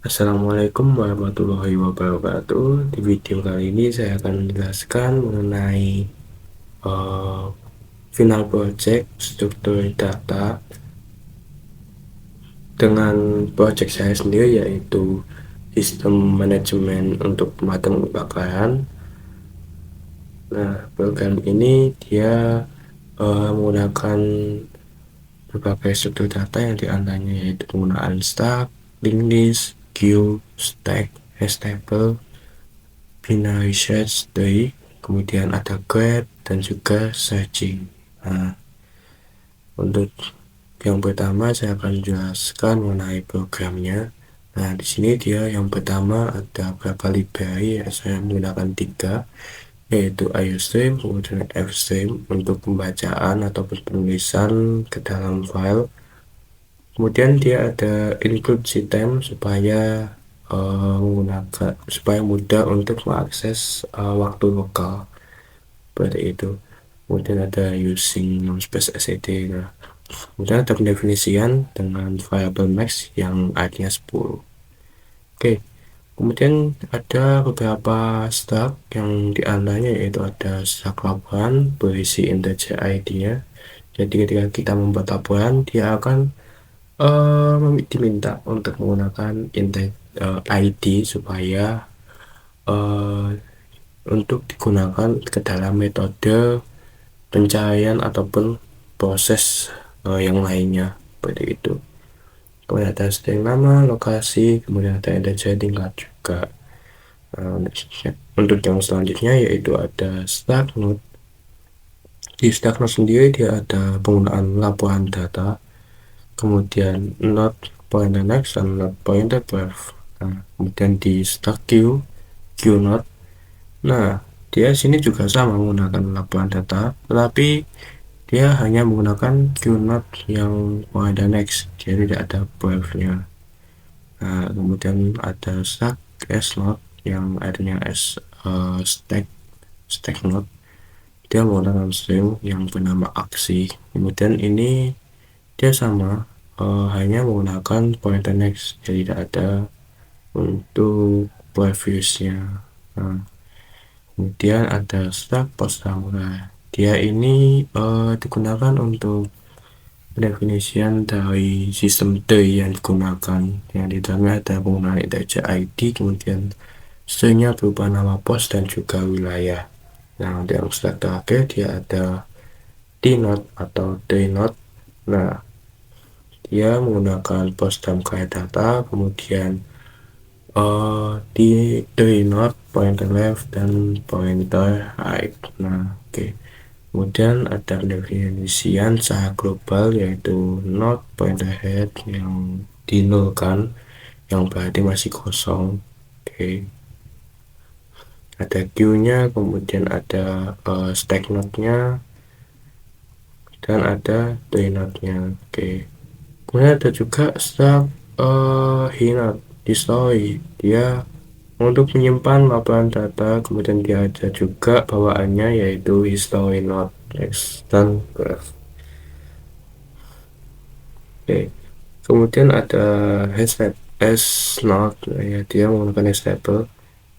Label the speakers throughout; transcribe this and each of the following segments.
Speaker 1: Assalamualaikum warahmatullahi wabarakatuh. Di video kali ini saya akan menjelaskan mengenai eh, final project struktur data dengan project saya sendiri, yaitu sistem manajemen untuk pemadam kebakaran. Nah, program ini dia menggunakan berbagai struktur data yang diantaranya yaitu penggunaan stack, linked list, queue, stack, hash table, binary search tree, kemudian ada grab dan juga searching. Nah, untuk yang pertama saya akan jelaskan mengenai programnya. Nah, di sini dia yang pertama ada beberapa library yang saya menggunakan tiga, yaitu IOStream, kemudian FStream untuk pembacaan ataupun penulisan ke dalam file. Kemudian dia ada include system supaya supaya mudah untuk mengakses waktu lokal seperti itu. Kemudian ada using namespace SED. Nah, kemudian ada pendefinisian dengan variable max yang artinya 10. Oke, kemudian ada beberapa stack yang diantaranya yaitu ada stack laporan berisi integer ID-nya. Jadi ketika kita membuat laporan, dia akan diminta untuk menggunakan ID supaya eh, untuk digunakan ke dalam metode pencarian ataupun proses yang lainnya seperti itu. Kemudian ada string nama, lokasi, kemudian ada integer tingkat juga. Untuk yang selanjutnya yaitu ada stack node. Di stack node sendiri dia ada penggunaan laporan data, kemudian node pointer next dan node pointer birth. Nah, kemudian di stack queue node. Nah, dia sini juga sama menggunakan laporan data, tetapi dia hanya menggunakan QNOT yang pointer next, jadi tidak ada birth-nya. Nah, kemudian ada stack snode yang artinya stack node. Dia menggunakan string yang bernama aksi. Kemudian ini dia sama, hanya menggunakan pointer next, jadi tidak ada untuk previous-nya. Nah, kemudian ada stack post samurai. Dia ini digunakan untuk pendefinisian dari sistem tree yang digunakan, yang di dalamnya ada penggunaan integer ID, kemudian stringnya berupa nama pos dan juga wilayah. Nah, untuk yang stack terakhir dia ada dnode atau dnode. Nah, dia menggunakan post dan kaya data, kemudian di dnode pointer left dan pointer right. Nah, oke. Kemudian ada definisian secara global yaitu not pointer head yang dinulkan, yang berarti masih kosong. Oke. Ada queue-nya, kemudian ada stack node-nya, dan ada tree node-nya. Oke. Kemudian ada juga stack hinode di story. Dia untuk menyimpan laporan data, kemudian dia ada juga bawaannya yaitu history node, text, dan graph. Oke. Kemudian ada hashtag s node, ya, dia menggunakan hash table.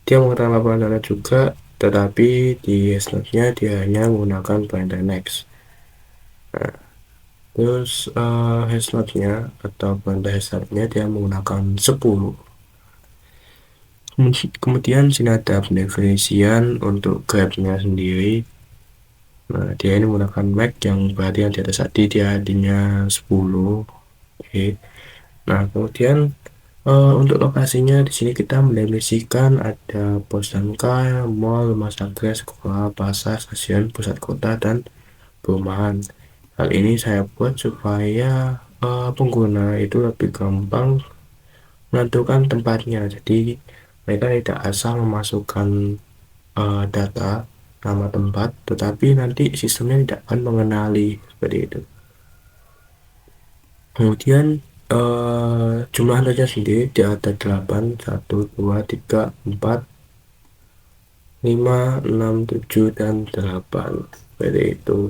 Speaker 1: Dia menggunakan laporan data juga, tetapi di hash node-nya dia hanya menggunakan pointer next. Nah, terus hash node-nya atau pointer hash node-nya dia menggunakan 10. Kemudian sini ada pendefinisian untuk grabnya sendiri. Nah, dia ini menggunakan max yang berarti yang di atas tadi dia artinya 10. Oke. Nah, kemudian untuk lokasinya di sini kita mendefinisikan ada pos dan kar, mall, rumah sakit, sekolah, pasar, stasiun, pusat kota, dan perumahan. Hal ini saya buat supaya pengguna itu lebih gampang menentukan tempatnya. Jadi mereka tidak asal memasukkan data nama tempat, tetapi nanti sistemnya tidak akan mengenali seperti itu. Kemudian jumlah notenya sendiri dia ada 8, 1, 2, 3, 4, 5, 6, 7, dan 8 seperti itu.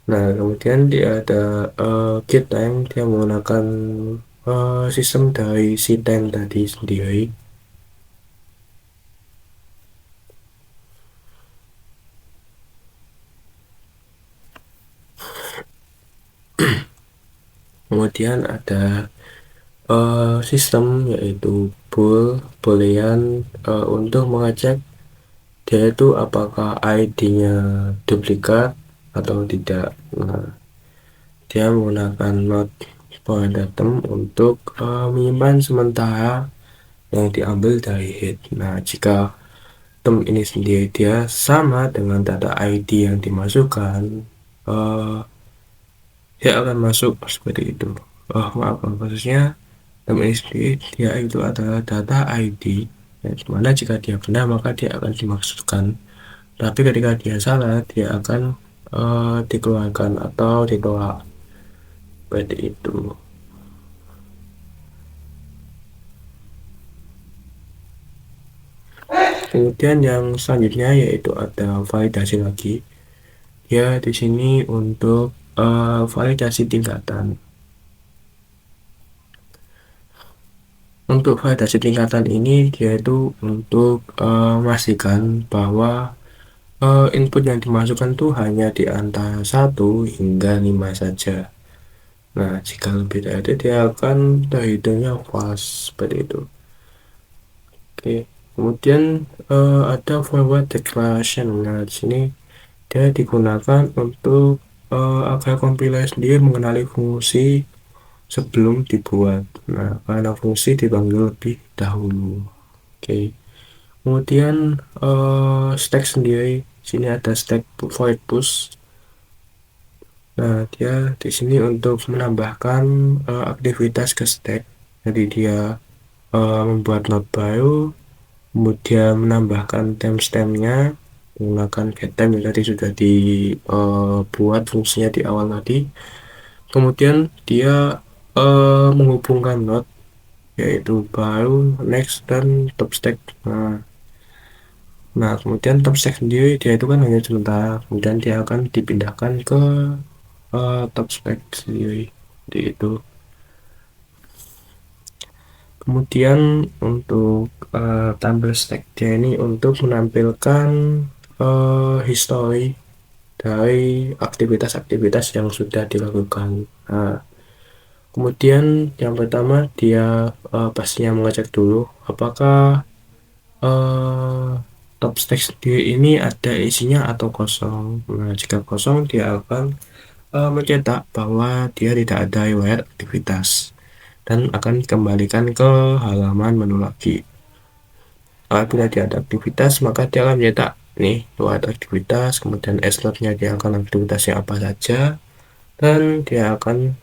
Speaker 1: Nah, kemudian dia ada get time, dia menggunakan sistem dari si tem tadi sendiri. Kemudian ada sistem yaitu boolean untuk mengecek dia itu apakah ID-nya duplikat atau tidak. Nah, dia menggunakan not point item untuk menyimpan sementara yang diambil dari head. Nah, jika item ini sendiri dia sama dengan data ID yang dimasukkan, eh, dia akan masuk seperti itu. Maaf, khususnya item ini sendiri dia itu adalah data ID, yang dimana jika dia benar maka dia akan dimasukkan, tapi ketika dia salah dia akan dikeluarkan atau ditolak seperti itu. Kemudian yang selanjutnya yaitu ada validasi lagi. Ya, di sini untuk validasi tingkatan. Untuk validasi tingkatan ini dia itu untuk memastikan bahwa input yang dimasukkan tuh hanya di antara 1 hingga 5 saja. Nah, jika lebih dari itu dia akan terhitungnya false seperti itu. Oke, kemudian ada forward declaration. Nah, di sini dia digunakan untuk agar compiler sendiri mengenali fungsi sebelum dibuat. Nah, karena fungsi dipanggil lebih dahulu. Oke. Kemudian stack sendiri, sini ada stack void push. Nah, dia di sini untuk menambahkan aktivitas ke stack. Jadi dia membuat node baru, kemudian menambahkan timestampnya menggunakan getTime yang tadi sudah dibuat fungsinya di awal tadi. Kemudian dia menghubungkan node yaitu baru, next, dan top stack. Nah, kemudian top stack sendiri dia itu kan hanya sementara, kemudian dia akan dipindahkan ke top stack sendiri seperti itu. Kemudian untuk tampil stack dia ini untuk menampilkan history dari aktivitas-aktivitas yang sudah dilakukan. Nah, kemudian yang pertama dia pastinya mengecek dulu apakah top stack sendiri ini ada isinya atau kosong. Nah, jika kosong dia akan mencetak bahwa dia tidak ada riwayat aktivitas dan akan dikembalikan ke halaman menu lagi. Apabila dia ada aktivitas maka dia akan mencetak nih riwayat aktivitas, kemudian slotnya dia akan aktivitasnya apa saja, dan dia akan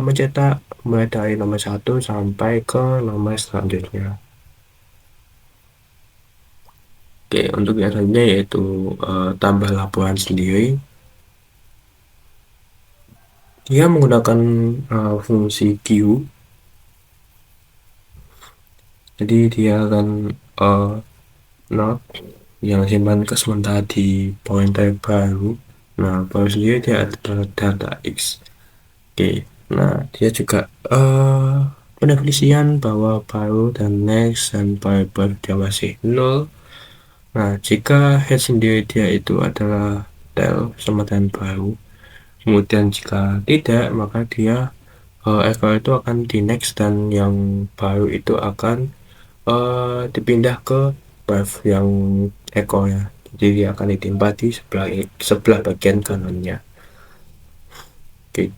Speaker 1: mencetak mulai dari nomor 1 sampai ke nomor selanjutnya. Oke, untuk yang selanjutnya yaitu tambah laporan sendiri. Dia menggunakan fungsi queue. Jadi dia akan node yang simpan ke sementara di pointer baru. Nah, baru sendiri dia adalah data X. Oke, nah dia juga pendefinisian bahwa baru dan next dan baru dia masih 0. Nah, jika head sendiri dia itu adalah tel sama dan baru, kemudian jika tidak maka dia echo itu akan di next dan yang baru itu akan dipindah ke buff yang echo ya, jadi dia akan ditimpa di sebelah bagian kanannya. Oke.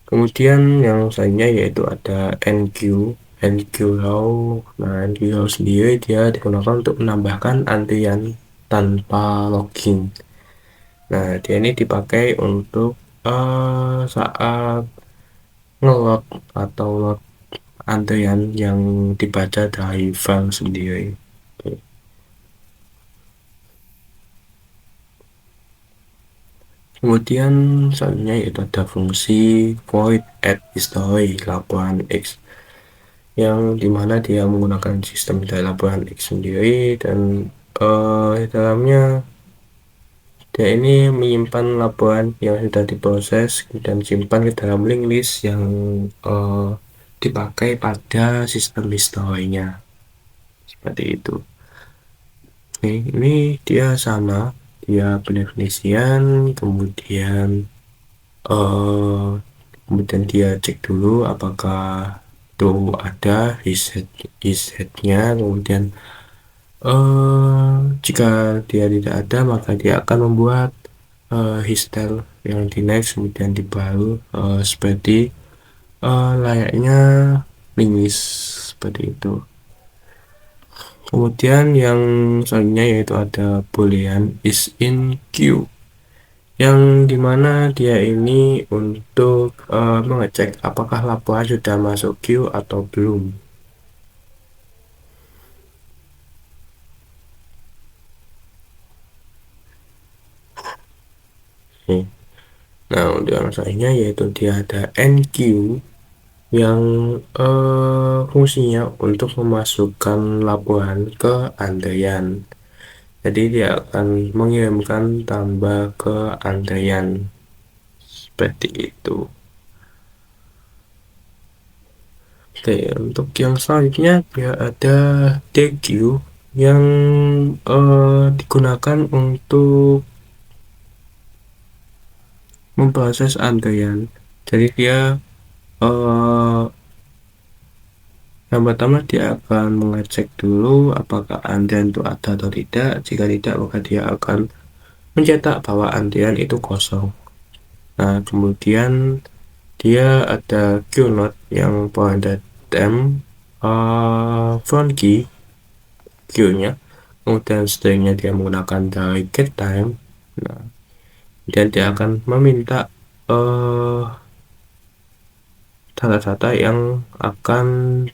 Speaker 1: Kemudian yang selanjutnya yaitu ada NQ row. Nah, NQ row sendiri dia digunakan untuk menambahkan antrian tanpa logging. Nah, dia ini dipakai untuk saat ngelot atau load antrian yang dibaca dari file sendiri. Oke. Kemudian selanjutnya yaitu ada fungsi void add history laporan X, yang dimana dia menggunakan sistem dari laporan X sendiri, dan di dalamnya dia ini menyimpan laporan yang sudah diproses dan simpan ke dalam link list yang dipakai pada sistem historinya seperti itu. Ini dia sama, dia pendefinisian, eh, kemudian dia cek dulu apakah itu ada his head-nya, kemudian jika dia tidak ada maka dia akan membuat his-tail yang di next, kemudian di baru, seperti layaknya linguis seperti itu. Kemudian yang selanjutnya yaitu ada boolean is in queue, yang dimana dia ini untuk mengecek apakah laporan sudah masuk queue atau belum. Oke. Nah, untuk yang selanjutnya yaitu dia ada enqueue, yang fungsinya untuk memasukkan laporan ke antrean. Jadi dia akan mengirimkan tambah ke antrean seperti itu. Oke, untuk yang selanjutnya dia ada DQ, yang digunakan untuk memproses antrean. Jadi dia eh, yang pertama dia akan mengecek dulu apakah antrian itu ada atau tidak. Jika tidak, maka dia akan mencetak bahwa antrian itu kosong. Nah, kemudian dia ada queue yang pointed them front key queue-nya. Kemudian stringnya dia menggunakan dari get time. Nah, dan dia akan meminta data-data yang akan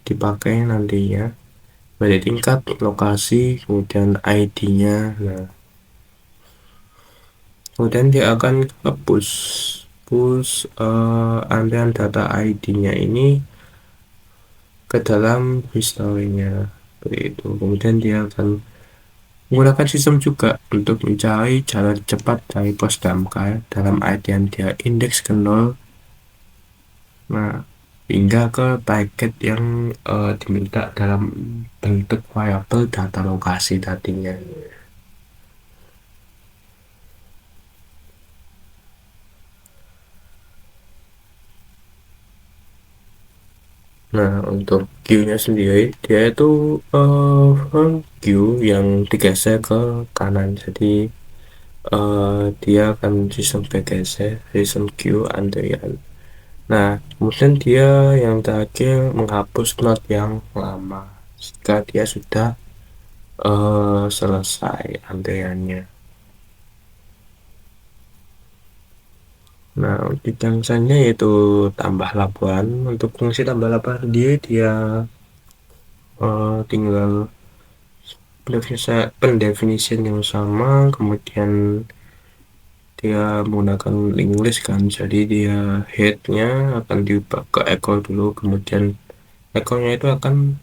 Speaker 1: dipakai nantinya, dari tingkat, lokasi, kemudian ID-nya. Nah, kemudian dia akan push aliran data ID-nya ini ke dalam historinya seperti itu. Kemudian dia akan menggunakan sistem juga untuk mencari jalan cepat dari pos damkar dalam artian dia indeks ke 0, nah, hingga ke paket yang diminta dalam bentuk variabel data lokasi tadinya. Nah, untuk queue-nya sendiri, dia itu queue yang digeser ke kanan. Jadi dia akan sistem bergeser, sistem queue antrian. Nah, kemudian dia yang terakhir menghapus not yang lama jika dia sudah selesai antriannya. Nah, untuk yang selanjutnya yaitu tambah laporan. Untuk fungsi tambah laporan dia tinggal pendefinisian yang sama, kemudian dia menggunakan link list kan, jadi dia headnya akan diubah ke echo dulu, kemudian echo-nya itu akan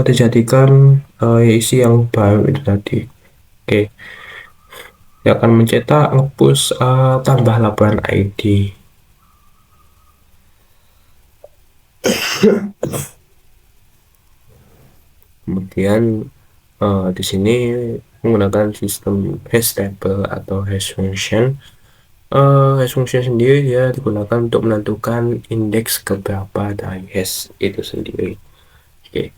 Speaker 1: dijadikan isi yang baru itu tadi. Oke, dia akan mencetak ngepush tambah laporan ID. Kemudian di sini menggunakan sistem hash table atau hash function. Hash function sendiri dia digunakan untuk menentukan indeks keberapa dari hash itu sendiri. Oke,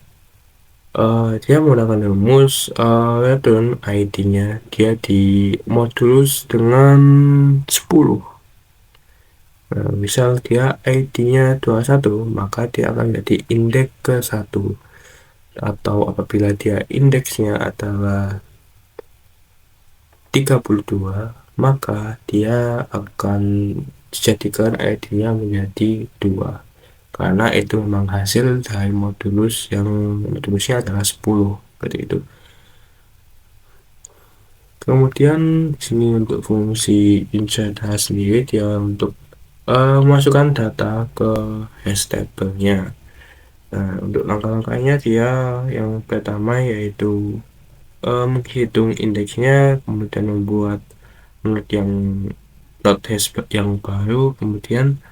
Speaker 1: dia menggunakan rumus return ID-nya dia di modulus dengan 10. Nah, misal dia ID-nya 21, maka dia akan jadi indeks ke 1. Atau apabila dia indeksnya adalah 32, maka dia akan dijadikan ID-nya menjadi 2, karena itu memang hasil dari modulusnya adalah 10 seperti itu. Kemudian di sini untuk fungsi insert hash sendiri, dia untuk memasukkan data ke hash table-nya. Nah, untuk langkah-langkahnya dia yang pertama yaitu menghitung indeksnya, kemudian membuat node yang hash yang baru, kemudian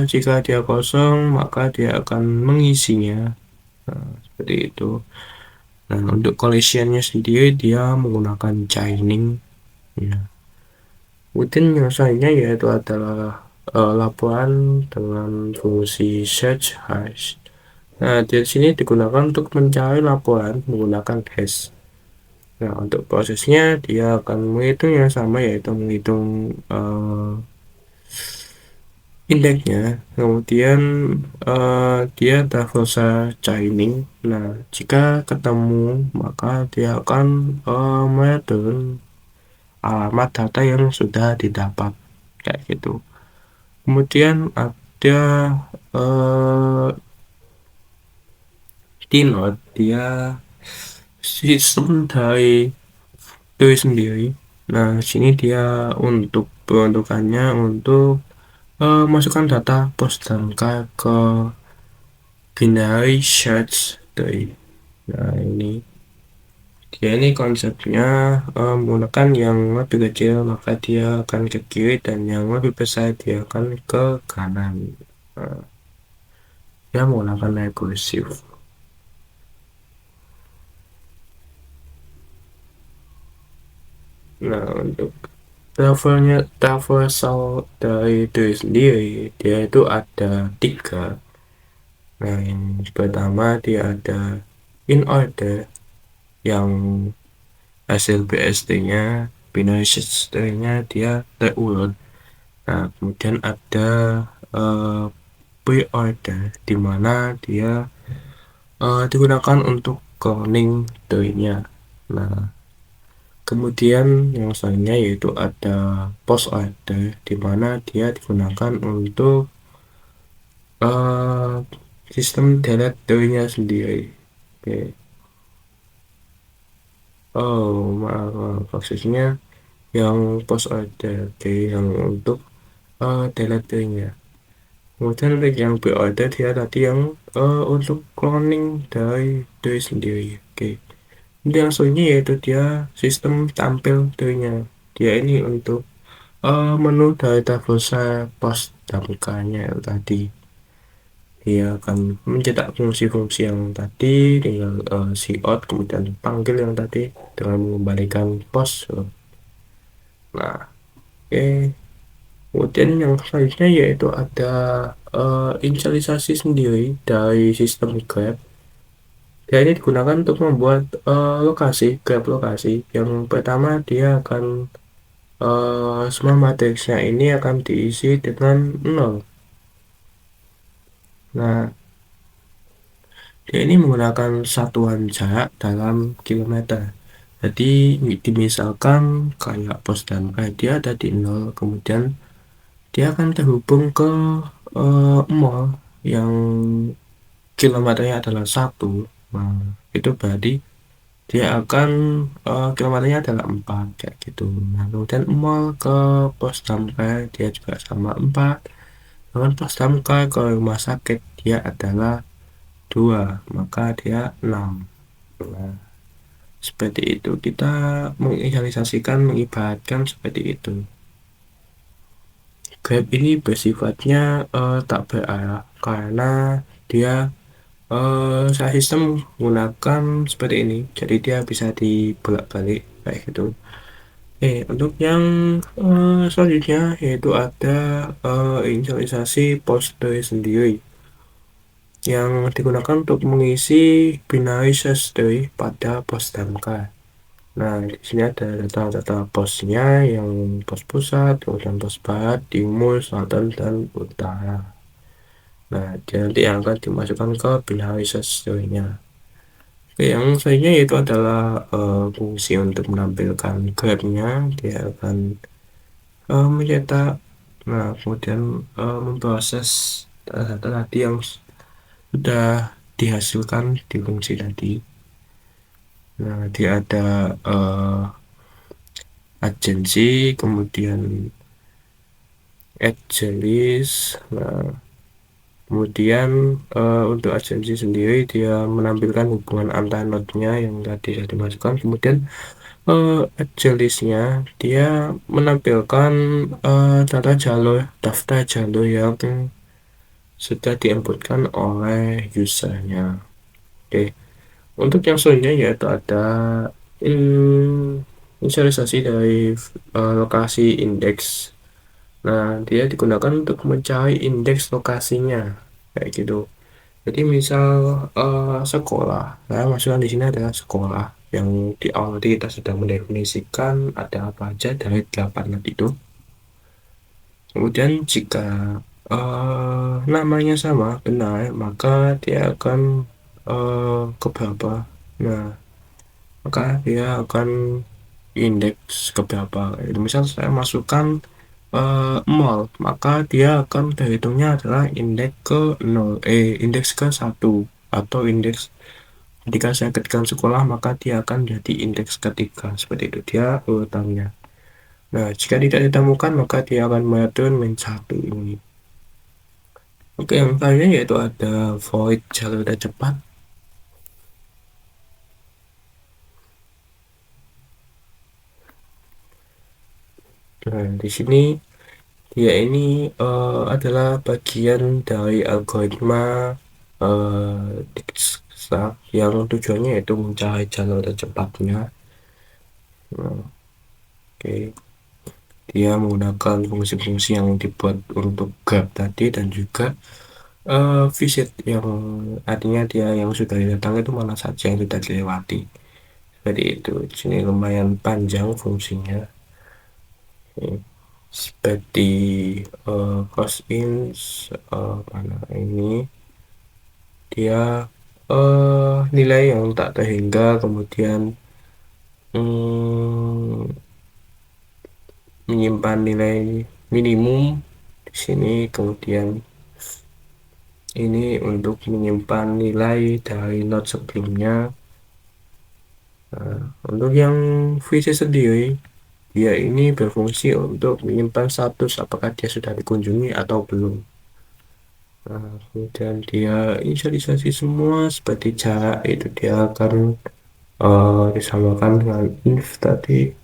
Speaker 1: Jika dia kosong, maka dia akan mengisinya. Nah, seperti itu. Nah, untuk collisionnya sendiri dia menggunakan chaining. Ya. Kemudian yang selanjutnya yaitu adalah laporan dengan fungsi search hash. Nah, di sini digunakan untuk mencari laporan menggunakan hash. Nah, untuk prosesnya dia akan menghitung yang sama, yaitu menghitung indeksnya, kemudian dia traversa chaining. Nah, jika ketemu, maka dia akan mereturn alamat data yang sudah didapat, kayak gitu. Kemudian ada uh, Dnode, dia sistem dari diri sendiri. Nah, sini dia untuk peruntukannya untuk masukkan data post dan ke binary search tree. Nah, ini konsepnya menggunakan yang lebih kecil maka dia akan ke kiri, dan yang lebih besar dia akan ke kanan. Nah, dia menggunakan rekursiv. Nah, untuk traversal dari diri sendiri, dia itu ada tiga. Nah, yang pertama dia ada in order, yang hasil BST-nya, binary search tree-nya dia terurut. Nah, kemudian ada uh, pre-order, di mana dia digunakan untuk cloning tree-nya. Nah, kemudian yang selanjutnya yaitu ada post order, di mana dia digunakan untuk uh, sistem delete tree-nya sendiri. Oke. Oh, maaf, maksudnya yang post order, oke, yang untuk delete tree-nya. Kemudian untuk yang pre-order dia tadi yang untuk cloning dari diri sendiri. Oke. Ini yang selanjutnya yaitu dia sistem tampil tree-nya. Dia ini untuk menu dari Traversa post damkanya tadi. Dia akan mencetak fungsi-fungsi yang tadi, tinggal out, kemudian panggil yang tadi dengan mengembalikan post. Nah, oke. Kemudian yang selanjutnya yaitu ada inisialisasi sendiri dari sistem Grab. Dia ini digunakan untuk membuat Grab lokasi. Yang pertama dia akan semua matriksnya ini akan diisi dengan 0. Nah, dia ini menggunakan satuan jarak dalam kilometer. Jadi dimisalkan kayak pos dan kayak dia ada di 0, kemudian dia akan terhubung ke mall yang kilometernya adalah 1. Nah, itu berarti dia akan kilometernya adalah 4, kayak gitu. Nah, kemudian mall ke pos damkar dia juga sama 4. Dengan pos damkar ke rumah sakit dia adalah 2, maka dia 6. Nah, seperti itu kita menginisialisasikan, mengibaratkan seperti itu. Grab ini bersifatnya tak berarah karena dia saya sistem menggunakan seperti ini, jadi dia bisa dibolak-balik kayak gitu. Untuk yang selanjutnya yaitu ada inisialisasi poster sendiri yang digunakan untuk mengisi binary search tree pada pos damkar. Nah, di sini ada data-data posnya, yang pos pusat, kemudian pos barat, timur, selatan, dan utara. Nah, dia nanti yang akan dimasukkan ke binary search tree-nya. Oke, yang selanjutnya yaitu adalah fungsi untuk menampilkan grafnya. Dia akan mencetak, nah kemudian memproses data tadi yang sudah dihasilkan di fungsi tadi. Nah, dia ada agensi, kemudian agency. Nah, kemudian untuk agensi sendiri dia menampilkan hubungan antar node-nya yang tadi sudah dimasukkan. Kemudian ArcGIS-nya dia menampilkan daftar jalur yang sudah diinputkan oleh usernya. Oke, untuk yang selanjutnya yaitu ada inisialisasi dari lokasi indeks. Nah, dia digunakan untuk mencari indeks lokasinya, kayak gitu. Jadi misal sekolah, nah maksudnya di sini adalah sekolah yang di awal tadi kita sudah mendefinisikan ada apa aja dari 8 itu. Kemudian jika namanya sama benar, maka dia akan ke berapa. Nah, maka dia akan indeks ke berapa. Itu misal saya masukkan mall, maka dia akan terhitungnya adalah indeks ke 0, indeks ke 1, atau indeks ketika saya ketikkan sekolah, maka dia akan jadi indeks ketiga. Seperti itu dia urutannya. Nah, jika tidak ditemukan, maka dia akan metode min 1 ini. Oke, yang terakhir yaitu ada void jalur tercepat. Nah, di sini dia ini adalah bagian dari algoritma Dijkstra yang tujuannya yaitu mencari jalur tercepatnya. Nah, oke, dia menggunakan fungsi-fungsi yang dibuat untuk grab tadi dan juga visit yang artinya dia yang sudah datang itu mana saja yang tidak dilewati. Seperti itu. Di sini lumayan panjang fungsinya. Oke. Seperti cosins mana ini dia nilai yang tak terhingga, kemudian hmm, menyimpan nilai minimum di sini, kemudian ini untuk menyimpan nilai dari node sebelumnya. Nah, untuk yang visit sendiri, dia ini berfungsi untuk menyimpan status apakah dia sudah dikunjungi atau belum. Nah, kemudian dia inisialisasi semua seperti jarak itu dia akan disamakan dengan inf tadi.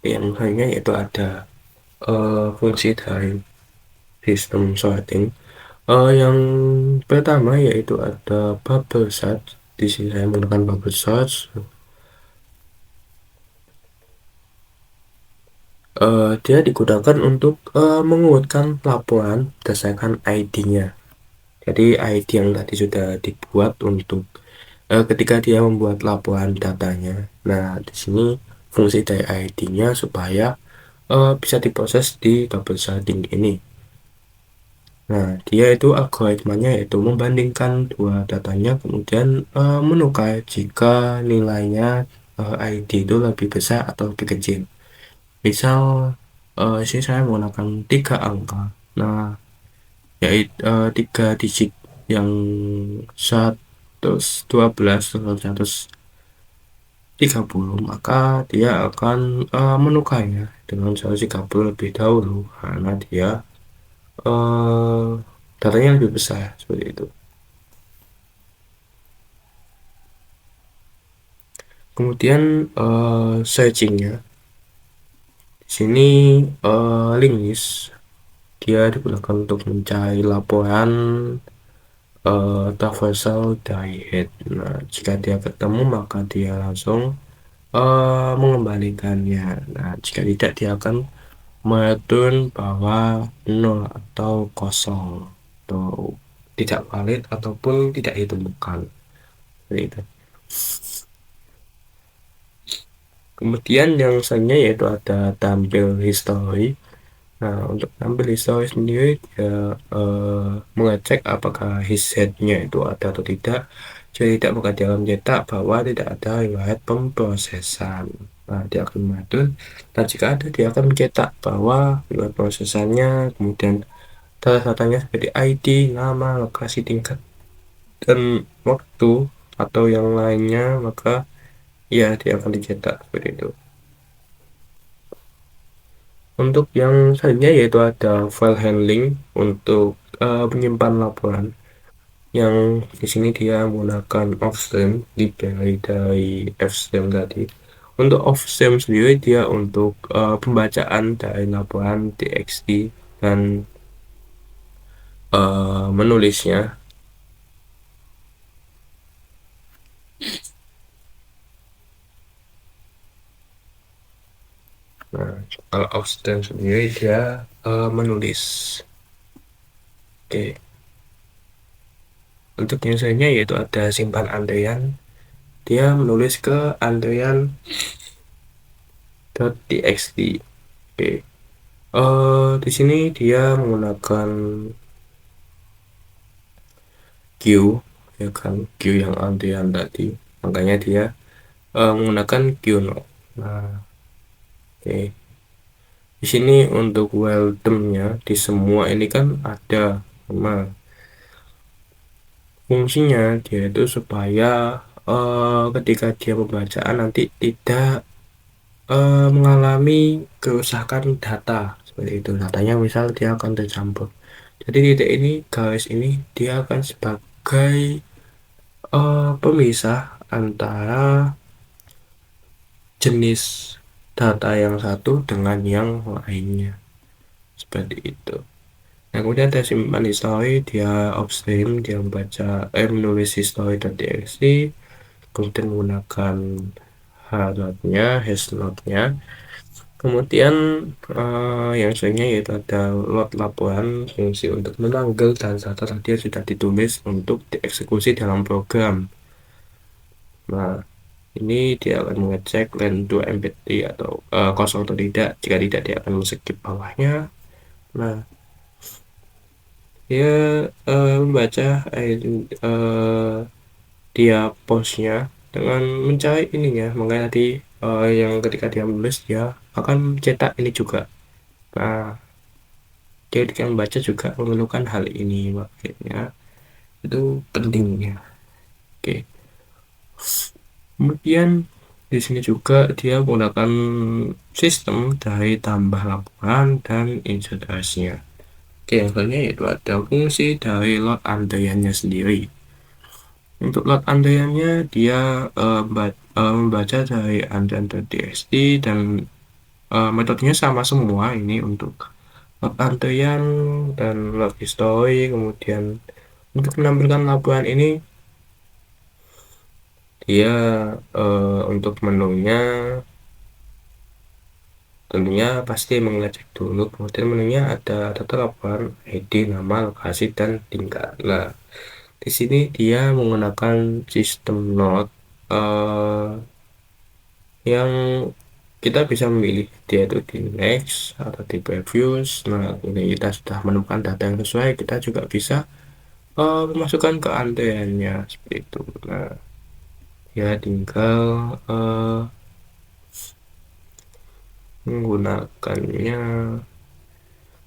Speaker 1: Yang lainnya yaitu ada fungsi dari sistem sorting. Yang pertama yaitu ada bubble search. Di sini saya menggunakan bubble search. Dia digunakan untuk mengurutkan laporan berdasarkan ID-nya. Jadi ID yang tadi sudah dibuat untuk ketika dia membuat laporan datanya. Nah, di sini fungsi dari ID-nya supaya bisa diproses di double sorting ini. Nah, dia itu algoritmanya yaitu membandingkan dua datanya, kemudian menukar jika nilainya ID itu lebih besar atau lebih kecil. Misal, sini saya menggunakan 3 angka. Nah, yaitu 3 digit yang 112 atau 130, maka dia akan menukarnya dengan 130 lebih dahulu karena dia datanya lebih besar seperti itu. Kemudian searchingnya di sini link list dia digunakan untuk mencari laporan traversal dari head. Nah, jika dia ketemu maka dia langsung mengembalikannya. Nah, jika tidak dia akan mereturn bahwa 0 atau kosong atau tidak valid ataupun tidak ditemukan. Seperti itu. Kemudian yang selanjutnya yaitu ada tampil history. Nah, untuk tampil history sendiri dia mengecek apakah headnya itu ada atau tidak. Jika tidak, maka dia akan mencetak bahwa tidak ada riwayat pemrosesan. Nah, dia akan mengatur. Dan jika ada, dia akan mencetak bahwa riwayat prosesannya, kemudian data-datanya seperti ID, nama, lokasi, tingkat, dan waktu atau yang lainnya, maka ya dia akan dicetak seperti itu. Untuk yang selanjutnya yaitu ada file handling untuk menyimpan laporan, yang di sini dia menggunakan offstream dari fstream tadi. Untuk offstream sendiri dia untuk pembacaan dari laporan txt dan menulisnya. Nah, kalau offstream sendiri dia menulis. Oke. Untuk yang selanjutnya yaitu ada simpan antrean. Dia menulis ke antrean .txt. Oke. Di sini dia menggunakan queue, ya kan, queue yang antrean tadi. Makanya dia menggunakan queue node. Nah, oke. Di sini untuk welcome-nya di semua ini kan ada nama. Fungsinya dia itu supaya ketika dia pembacaan nanti tidak mengalami kerusakan data seperti itu. Datanya misal dia akan tercampur. Jadi titik ini, garis ini dia akan sebagai pemisah antara jenis data yang satu dengan yang lainnya seperti itu. Nah, kemudian ada simpan history, dia upstream, dia menulis history.txt, kemudian menggunakan hash node-nya. Kemudian yang selanjutnya yaitu ada load laporan, fungsi untuk menanggal data tadi yang sudah ditulis untuk dieksekusi dalam program. Nah, ini dia akan mengecek len 2 empty atau kosong atau tidak. Jika tidak, dia akan men-skip bawahnya. Nah, dia membaca dia postnya dengan mencari ininya. Makanya tadi yang ketika dia menulis dia akan cetak ini juga. Nah, dia ketika membaca juga memerlukan hal ini, makanya itu pentingnya. Oke. Kemudian di sini juga dia menggunakan sistem dari tambah laporan dan insert nya. Oke, yang selanjutnya yaitu ada fungsi dari load antreannya sendiri. Untuk load antreannya dia membaca dari antrean.txt dan metodenya sama semua ini untuk load antrean dan load history. Kemudian untuk menampilkan laporan ini dia untuk menunya tentunya pasti mengecek dulu. Kemudian menunya ada data laporan, ID, nama, lokasi, dan tingkat. Nah, di sini dia menggunakan sistem node yang kita bisa memilih dia itu di next atau di previous. Nah, ini kita sudah menemukan data yang sesuai, kita juga bisa memasukkan ke antreannya seperti itu. Nah, ya tinggal menggunakannya.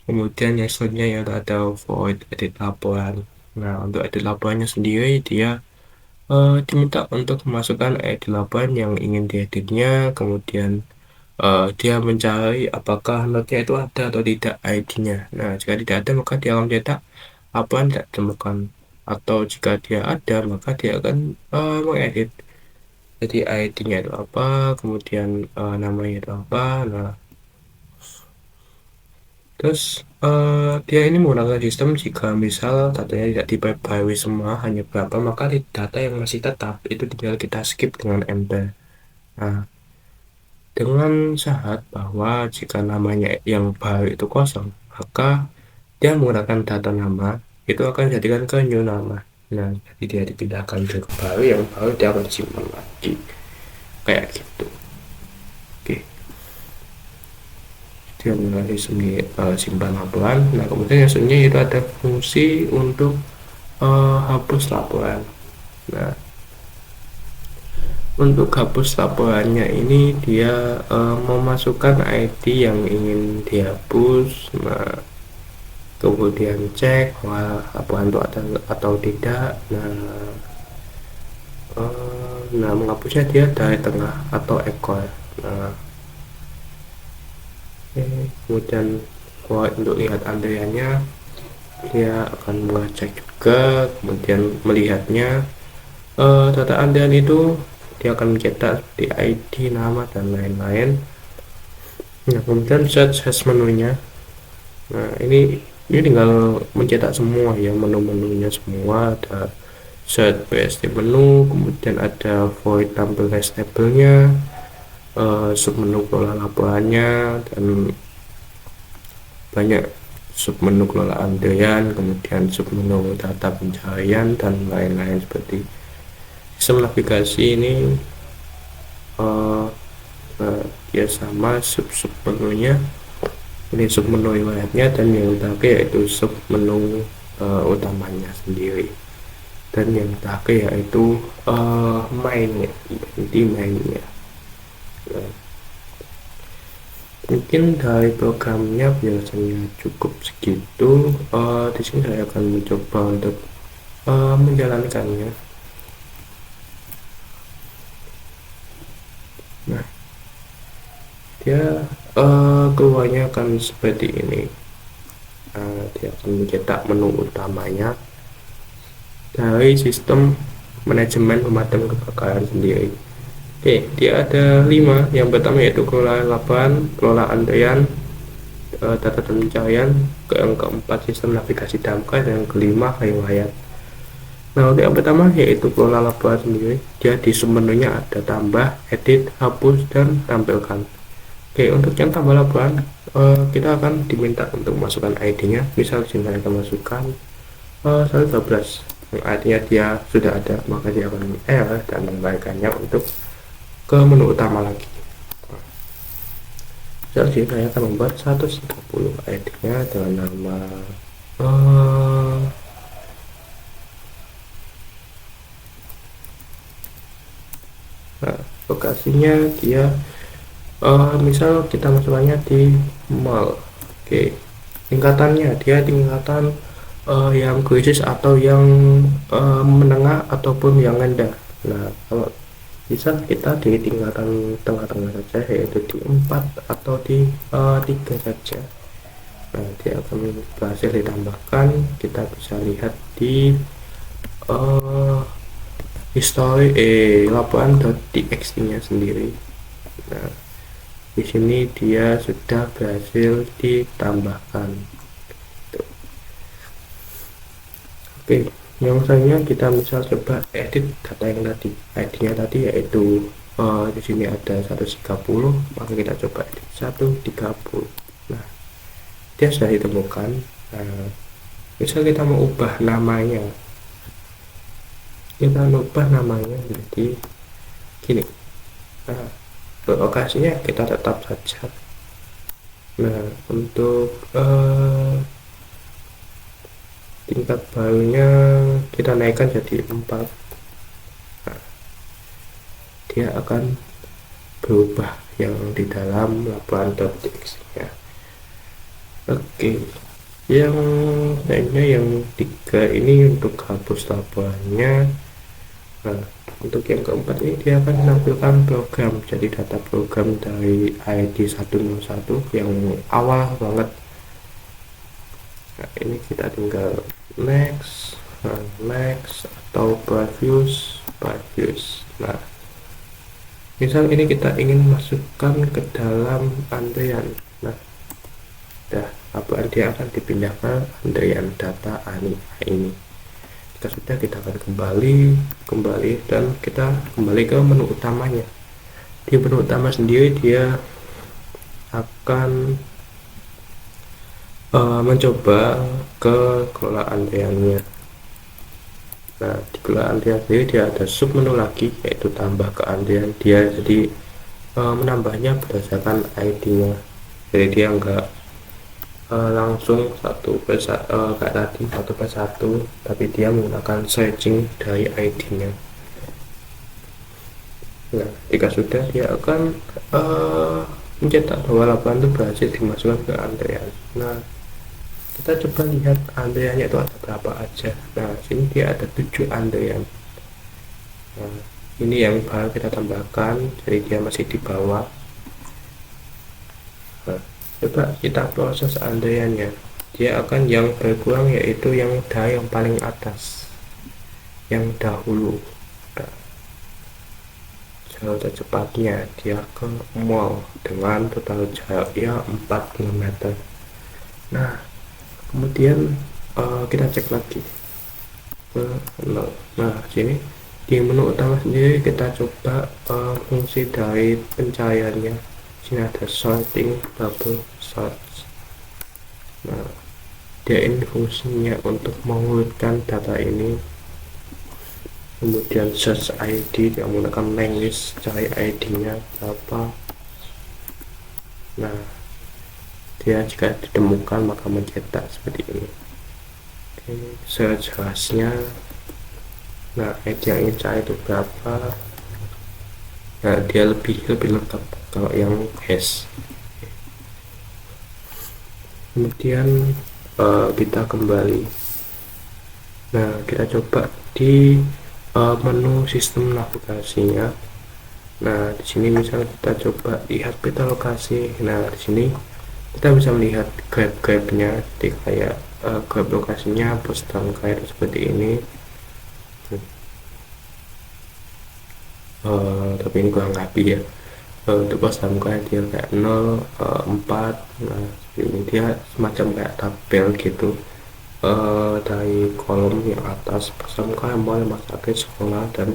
Speaker 1: Kemudian yang selanjutnya ya ada void edit laporan. Nah, untuk edit laporannya sendiri dia diminta untuk memasukkan edit laporan yang ingin dieditnya. Kemudian dia mencari apakah node-nya itu ada atau tidak ID-nya. Nah, jika tidak ada maka dia akan cetak laporan tidak ditemukan, atau jika dia ada maka dia akan mengedit. Jadi ID-nya itu apa, kemudian namanya itu apa. Nah, terus dia ini menggunakan sistem jika misal datanya tidak diperbarui semua, hanya berapa, maka data yang masih tetap itu tinggal kita skip dengan enter. Nah, dengan syarat bahwa jika namanya yang baru itu kosong, maka dia menggunakan data nama itu akan dijadikan ke new nama. Nah, jadi dia dipindahkan ke baru, yang baru dia akan disimpan lagi kayak gitu. Oke, dia mulai simpan laporan. Nah, kemudian yang selanjutnya itu ada fungsi untuk hapus laporan. Nah, untuk hapus laporannya ini dia memasukkan ID yang ingin dihapus. Nah, kemudian cek laporan itu ada atau tidak. Nah, Nah, menghapusnya dia dari tengah atau ekor. Nah, kemudian untuk lihat antreannya dia akan mengecek juga, kemudian melihatnya data antrean itu dia akan mencetak di ID, nama, dan lain-lain. Nah, kemudian set menunya. Nah, ini tinggal mencetak semua ya, menu-menunya semua. Ada set PST menu, kemudian ada void tampil tablenya, submenu kelola laporannya, dan banyak submenu kelola antrean, kemudian submenu data pencarian, dan lain-lain. Seperti sistem navigasi ini uh, dia sama sub menunya. Ini submenu riwayatnya, dan yang terakhir yaitu submenu utamanya sendiri, dan yang terakhir yaitu mainnya, inti mainnya. Nah, mungkin dari programnya biasanya cukup segitu. Di sini saya akan mencoba untuk menjalankannya. Nah, dia keluarnya akan seperti ini. Dia akan mencetak menu utamanya dari sistem manajemen pemadam kebakaran sendiri. Oke, dia ada 5. Yang pertama yaitu kelola laporan, kelola antrean, data dan pencarian. Yang keempat sistem navigasi damkar, dan yang kelima riwayat. Nah, untuk yang pertama yaitu kelola laporan sendiri, dia di submenunya ada tambah, edit, hapus, dan tampilkan. Oke, untuk yang tambah laporan, kita akan diminta untuk masukkan ID-nya. Misal sini kita masukkan 112, yang artinya dia sudah ada, maka dia akan error dan mengembalikannya untuk ke menu utama lagi. Jadi saya akan membuat 130 ID-nya dengan nama nah, lokasinya dia misal kita masukkannya di mall. Oke, tingkatannya dia tingkatan yang krisis atau yang menengah ataupun yang rendah. Nah, kalau bisa kita di tingkatan tengah-tengah saja, yaitu di 4 atau di 3 saja. Nah, dia akan berhasil ditambahkan. Kita bisa lihat di history laporan.txt nya sendiri. Nah, di sini dia sudah berhasil ditambahkan. Oke, yang selanjutnya kita misal coba edit data yang tadi, ID-nya tadi yaitu di sini ada 130, maka kita coba edit 130. Nah, dia sudah ditemukan. Nah, misal kita mau ubah namanya, jadi gini. Nah, lokasinya kita tetap saja. Nah, untuk tingkat barunya kita naikkan jadi 4. Nah, dia akan berubah yang di dalam laporan.txt nya. Oke, yang lainnya yang 3 ini untuk hapus laporannya. Nah, untuk yang keempat ini dia akan menampilkan program, jadi data program dari ID 101 yang awal banget. Nah, ini kita tinggal next, next atau previews. Nah, misal ini kita ingin masukkan ke dalam antrean. Nah, laporan dia akan dipindahkan antrean data ini. Jika sudah, kita akan kembali dan kita kembali ke menu utamanya. Di menu utama sendiri dia akan mencoba ke kelola antreannya. Nah, di kelola antrean sendiri dia ada sub menu lagi, yaitu tambah ke antrean. Dia jadi menambahnya berdasarkan ID-nya, jadi dia enggak langsung kayak tadi 1/1, tapi dia menggunakan searching dari ID-nya. Nah, jika sudah, dia akan mencetak bahwa laporan itu berhasil dimasukkan ke antrean. Nah, kita coba lihat antreannya itu ada berapa aja. Nah, sini dia ada 7 antrean. Nah, ini yang baru kita tambahkan, jadi dia masih di bawah. Nah, coba kita proses seandainya dia akan yang berkurang, yaitu yang yang paling atas, yang dahulu. Nah, jalur tercepatnya dia ke mall dengan total jaraknya 4 km. Nah, kemudian kita cek lagi ke 0. Nah, sini di menu utama sendiri kita coba fungsi dari pencahayanya. Sini ada sorting bubble search. Nah, dia ini fungsinya untuk mengurutkan data ini. Kemudian search ID, dia menggunakan language, cari ID nya apa. Nah, dia jika ditemukan maka mencetak seperti ini. Oke, search hashnya. Nah, ID yang ingin cari itu berapa. Nah, dia lebih lengkap kalau yang hash. Kemudian kita kembali. Nah, kita coba di menu sistem navigasinya. Nah, di sini misalnya kita coba lihat peta lokasi. Nah, di sini kita bisa melihat grab-grabnya, jadi kayak grab lokasinya pos tangkai seperti ini. Tapi ini kurang rapi ya. Untuk pos tangkai dia kayak 0, 4. Nah, ini dia semacam kayak tabel gitu. Dari kolom yang atas pos tangkai, mall, rumah sakit, sekolah, dan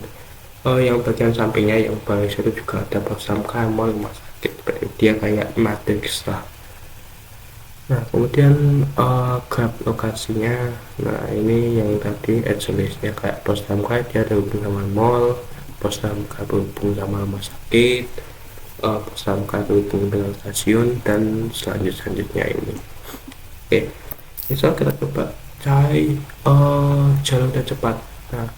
Speaker 1: yang bagian sampingnya yang baris itu juga ada pos tangkai, mall, rumah sakit. Seperti dia kayak matrix lah. Nah, kemudian grab lokasinya. Nah, ini yang tadi address listnya kayak pos damkar, dia ada hubungan sama mall, pos damkar berhubung sama rumah sakit, pos damkar berhubung dengan stasiun, dan selanjutnya ini. Oke, misal kita coba cari jalur tercepat. Nah,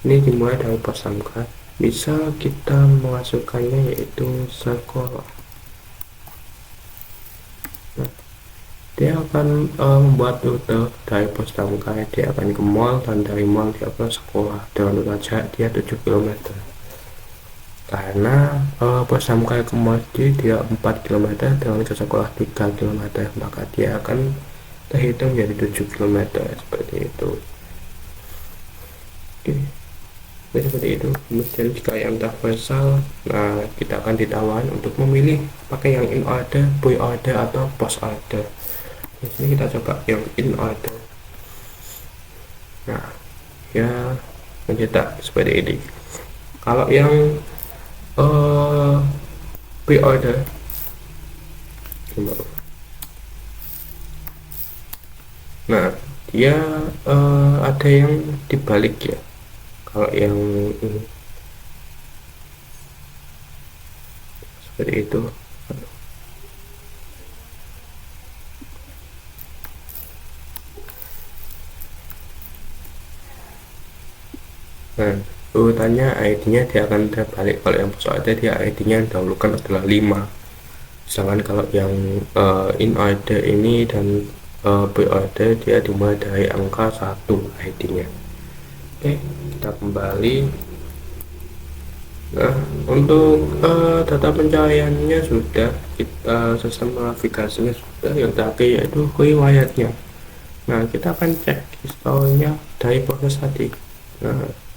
Speaker 1: ini dimulai dari pos damkar. Bisa kita memasukkannya yaitu sekolah. Dia akan membuat rute dari pos damkar, dia akan ke mall, dan dari mall dia ke sekolah dengan rute jarak dia 7 km. Karena pos damkar ke mall dia 4 km, dengan ke sekolah 3 km, maka dia akan terhitung jadi 7 km seperti itu. Oke, seperti itu. Kemudian jika yang universal, nah kita akan ditawarkan untuk memilih pakai yang in order, pre order, atau post order. Di sini kita coba yang in order. Nah, ya mencetak seperti ini. Kalau yang pre-order, nah dia ada yang dibalik ya. Kalau yang ini seperti itu. Nah, urutannya ID-nya dia akan terbalik. Kalau yang post order dia ID-nya yang dahulukan adalah 5. Sedangkan kalau yang in order ini dan pre-order dia dimulai dari angka 1 ID-nya. Oke, kita kembali. Nah, untuk data pencahariannya sudah, kita sistem navigasinya sudah, yang terakhir yaitu riwayatnya. Nah, kita akan cek historinya dari proses tadi. Nah,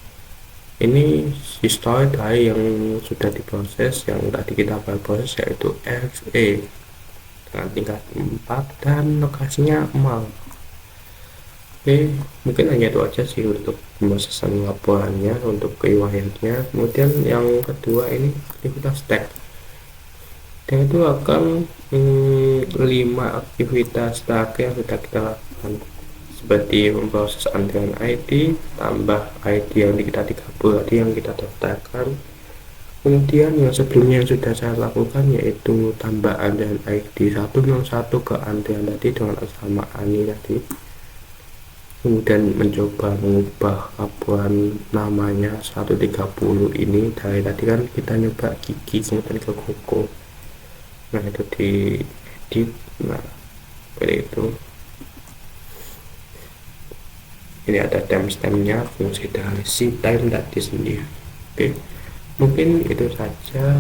Speaker 1: ini history dari yang sudah diproses, yang tadi kita proses yaitu RXE dengan tingkat 4 dan lokasinya mall. Oke, mungkin hanya itu aja sih untuk pemrosesan laporannya, untuk riwayatnya. Kemudian yang kedua ini aktivitas tag. Dan itu akan 5 aktivitas tag yang sudah kita lakukan, seperti memproses antrian ID, tambah ID yang kita 30 tadi yang kita daftarkan. Kemudian yang sebelumnya yang sudah saya lakukan yaitu tambah antrian ID 101 ke antrian tadi dengan sama Ani tadi. Kemudian mencoba mengubah laporan namanya 130 ini, dari tadi kan kita nyoba Kiki kemudian ke Koko. Nah, itu di edit. Nah, seperti itu. Ini ada timestampnya, fungsi dari si time tadi sendiri. Oke, mungkin itu saja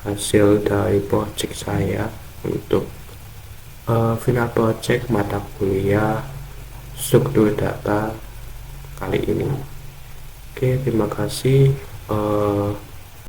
Speaker 1: hasil dari project saya untuk final project mata kuliah struktur data kali ini. Oke, terima kasih.